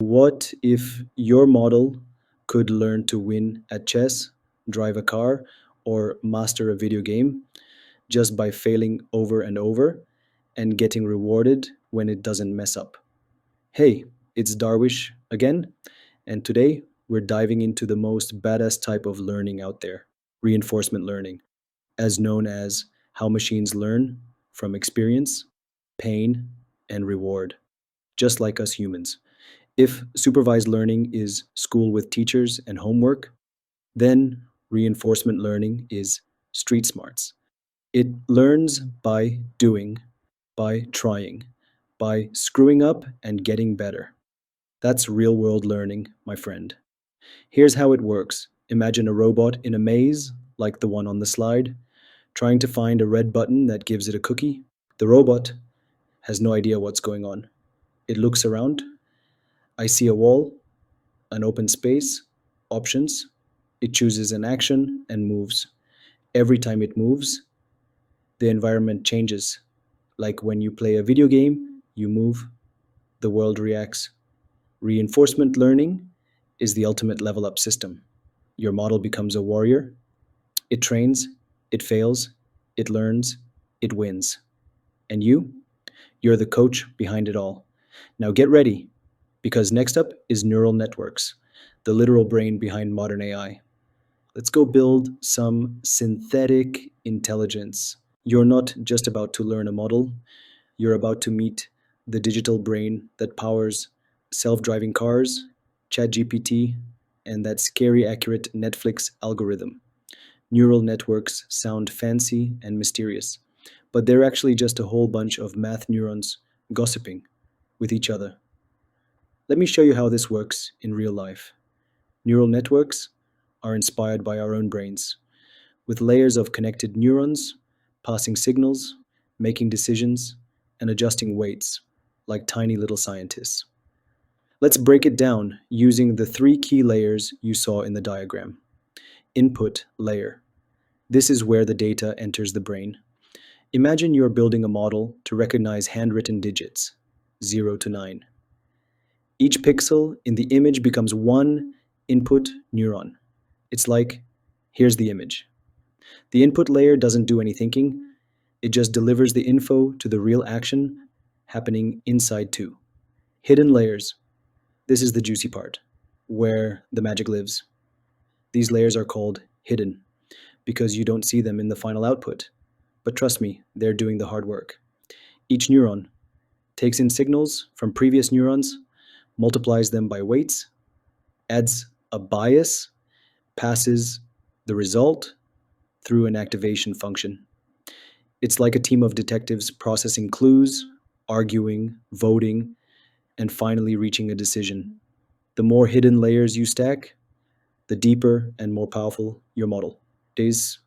What if your model could learn to win at chess, drive a car, or master a video game just by failing over and over and getting rewarded when it doesn't mess up? Hey, it's Darwish again, and today we're diving into the most badass type of learning out there, reinforcement learning, as known as how machines learn from experience, pain, and reward, just like us humans. If supervised learning is school with teachers and homework, then reinforcement learning is street smarts. It learns by doing, by trying, by screwing up and getting better. That's real world learning, my friend. Here's how it works. Imagine a robot in a maze, like the one on the slide, trying to find a red button that gives it a cookie. The robot has no idea what's going on. It looks around. I see a wall, an open space, options. It chooses an action and moves. Every time it moves, the environment changes. Like when you play a video game, you move, the world reacts. Reinforcement learning is the ultimate level up system. Your model becomes a warrior. It trains, it fails, it learns, it wins. And you're the coach behind it all. Now get ready, because next up is neural networks, the literal brain behind modern AI. Let's go build some synthetic intelligence. You're not just about to learn a model, you're about to meet the digital brain that powers self driving cars, ChatGPT, and that scary accurate Netflix algorithm. Neural networks sound fancy and mysterious, but they're actually just a whole bunch of math neurons gossiping with each other. Let me show you how this works in real life. Neural networks are inspired by our own brains, with layers of connected neurons, passing signals, making decisions, and adjusting weights, like tiny little scientists. Let's break it down using the three key layers you saw in the diagram. Input layer. This is where the data enters the brain. Imagine you're building a model to recognize handwritten digits, 0 to 9. Each pixel in the image becomes one input neuron. It's like, here's the image. The input layer doesn't do any thinking, it just delivers the info to the real action happening inside too. Hidden layers. This is the juicy part, where the magic lives. These layers are called hidden because you don't see them in the final output. But trust me, they're doing the hard work. Each neuron takes in signals from previous neurons, multiplies them by weights, adds a bias, passes the result through an activation function. It's like a team of detectives processing clues, arguing, voting, and finally reaching a decision. The more hidden layers you stack, the deeper and more powerful your model is.